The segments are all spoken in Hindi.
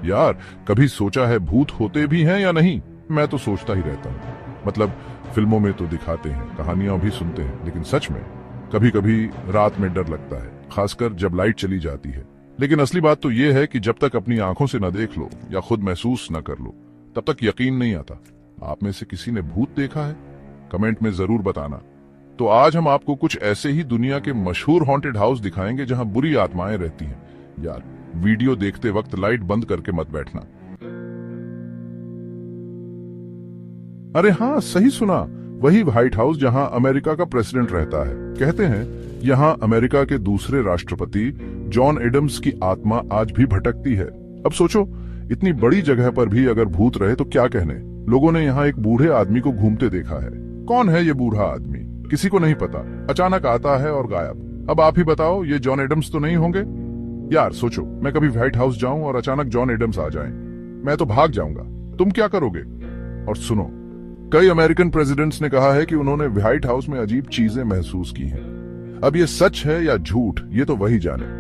यार, कभी सोचा है भूत होते भी हैं या नहीं? मैं तो सोचता ही रहता हूँ। मतलब फिल्मों में तो दिखाते हैं, कहानियां भी सुनते हैं, लेकिन सच में कभी कभी रात में डर लगता है, खासकर जब लाइट चली जाती है। लेकिन असली बात तो यह है कि जब तक अपनी आंखों से न देख लो या खुद महसूस न कर लो, तब तक यकीन नहीं आता। आप में से किसी ने भूत देखा है? कमेंट में जरूर बताना। तो आज हम आपको कुछ ऐसे ही दुनिया के मशहूर हॉन्टेड हाउस दिखाएंगे जहां बुरी आत्माएं रहती हैं। यार, वीडियो देखते वक्त लाइट बंद करके मत बैठना। अरे हाँ, सही सुना, वही व्हाइट हाउस जहां अमेरिका का प्रेसिडेंट रहता है। कहते हैं यहां अमेरिका के दूसरे राष्ट्रपति जॉन एडम्स की आत्मा आज भी भटकती है। अब सोचो, इतनी बड़ी जगह पर भी अगर भूत रहे तो क्या कहने। लोगों ने यहाँ एक बूढ़े आदमी को घूमते देखा है। कौन है ये बूढ़ा आदमी? किसी को नहीं पता। अचानक आता है और गायब। अब आप ही बताओ, ये जॉन एडम्स तो नहीं होंगे? यार सोचो, मैं कभी व्हाइट हाउस जाऊं और अचानक जॉन एडम्स आ जाएं, मैं तो भाग जाऊंगा। तुम क्या करोगे? और सुनो, कई अमेरिकन प्रेसिडेंट्स ने कहा है कि उन्होंने व्हाइट हाउस में अजीब चीजें महसूस की हैं। अब ये सच है या झूठ, ये तो वही जाने।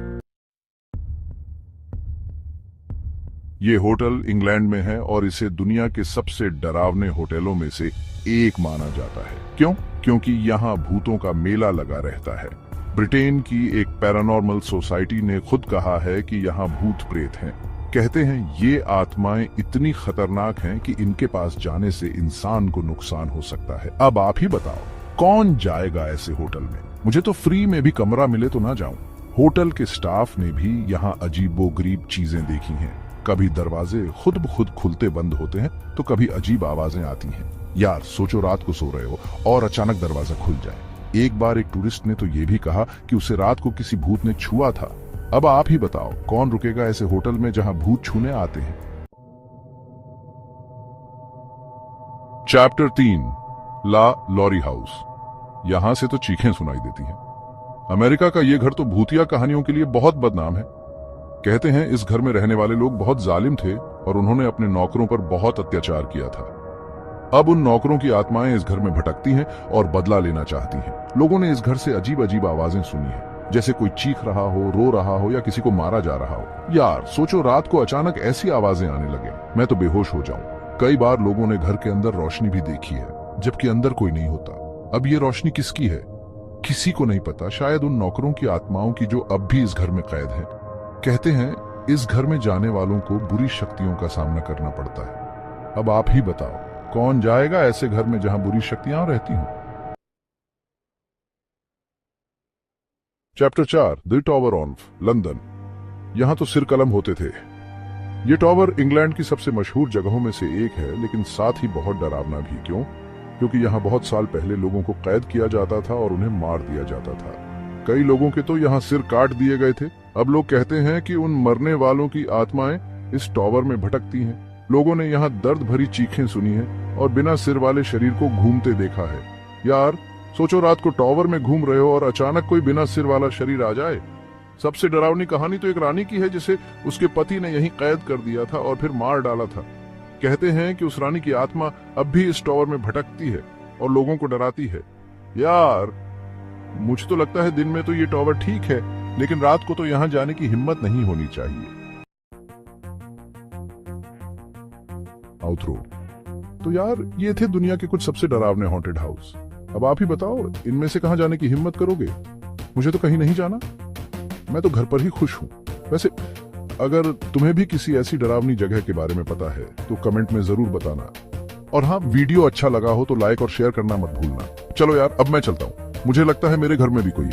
ये होटल इंग्लैंड में है और इसे दुनिया के सबसे डरावने होटलों में से एक माना जाता है। क्यों? क्योंकि यहाँ भूतों का मेला लगा रहता है। ब्रिटेन की एक पैरानॉर्मल सोसाइटी ने खुद कहा है कि यहाँ भूत प्रेत हैं। कहते हैं ये आत्माएं इतनी खतरनाक हैं कि इनके पास जाने से इंसान को नुकसान हो सकता है। अब आप ही बताओ, कौन जाएगा ऐसे होटल में? मुझे तो फ्री में भी कमरा मिले तो ना जाऊं। होटल के स्टाफ ने भी यहाँ अजीबोगरीब चीजें देखी हैं। कभी दरवाजे खुद ब खुद खुलते बंद होते हैं तो कभी अजीब आवाजें आती हैं। यार सोचो, रात को सो रहे हो और अचानक दरवाजा खुल जाए। एक बार एक टूरिस्ट ने तो ये भी कहा कि उसे रात को किसी भूत ने छुआ था। अब आप ही बताओ, कौन रुकेगा ऐसे होटल में जहां भूत छूने आते हैं? चैप्टर 3, ला लॉरी हाउस। यहां से तो चीखें सुनाई देती हैं। अमेरिका का ये घर तो भूतिया कहानियों के लिए बहुत बदनाम है। कहते हैं इस घर में रहने वाले लोग बहुत जालिम थे और उन्होंने अपने नौकरों पर बहुत अत्याचार किया था। अब उन नौकरों की आत्माएं इस घर में भटकती हैं और बदला लेना चाहती हैं। लोगों ने इस घर से अजीब अजीब आवाजें सुनी हैं, जैसे कोई चीख रहा हो, रो रहा हो या किसी को मारा जा रहा हो। यार सोचो, रात को अचानक ऐसी आवाजें आने लगे, मैं तो बेहोश हो जाऊं। कई बार लोगों ने घर के अंदर रोशनी भी देखी है, जबकि अंदर कोई नहीं होता। अब ये रोशनी किसकी है? किसी को नहीं पता। शायद उन नौकरों की आत्माओं की जो अब भी इस घर में कैद है। कहते हैं इस घर में जाने वालों को बुरी शक्तियों का सामना करना पड़ता है। अब आप ही बताओ, कौन जाएगा ऐसे घर में जहां बुरी शक्तियां रहती हों? Chapter 4, the tower of London. यहां तो सिर कलम होते थे। ये टॉवर इंग्लैंड की सबसे मशहूर जगहों में से एक है, लेकिन साथ ही बहुत डरावना भी। क्यों? क्योंकि यहाँ बहुत साल पहले लोगों को कैद किया जाता था और उन्हें मार दिया जाता था। कई लोगों के तो यहाँ सिर काट दिए गए थे। अब लोग कहते हैं कि उन मरने वालों की आत्माएं इस टॉवर में भटकती हैं। लोगों ने यहाँ दर्द भरी चीखें सुनी हैं और बिना सिर वाले शरीर को घूमते देखा है। यार सोचो, रात को टॉवर में घूम रहे हो और अचानक कोई बिना सिर वाला शरीर आ जाए। सबसे डरावनी कहानी तो एक रानी की है जिसे उसके पति ने यहीं कैद कर दिया था और फिर मार डाला था। कहते हैं कि उस रानी की आत्मा अब भी इस टॉवर में भटकती है और लोगों को डराती है। यार मुझे तो लगता है दिन में तो ये टॉवर ठीक है, लेकिन रात को तो यहाँ जाने की हिम्मत नहीं होनी चाहिए। आउटरो। तो यार ये थे दुनिया के कुछ सबसे डरावने हॉन्टेड हाउस। अब आप ही बताओ, इनमें से कहां जाने की हिम्मत करोगे? मुझे तो कहीं नहीं जाना, मैं तो घर पर ही खुश हूं। वैसे अगर तुम्हें भी किसी ऐसी डरावनी जगह के बारे में पता है तो कमेंट में जरूर बताना। और हाँ, वीडियो अच्छा लगा हो तो लाइक और शेयर करना मत भूलना। चलो यार, अब मैं चलता हूँ, मुझे लगता है मेरे घर में भी कोई है।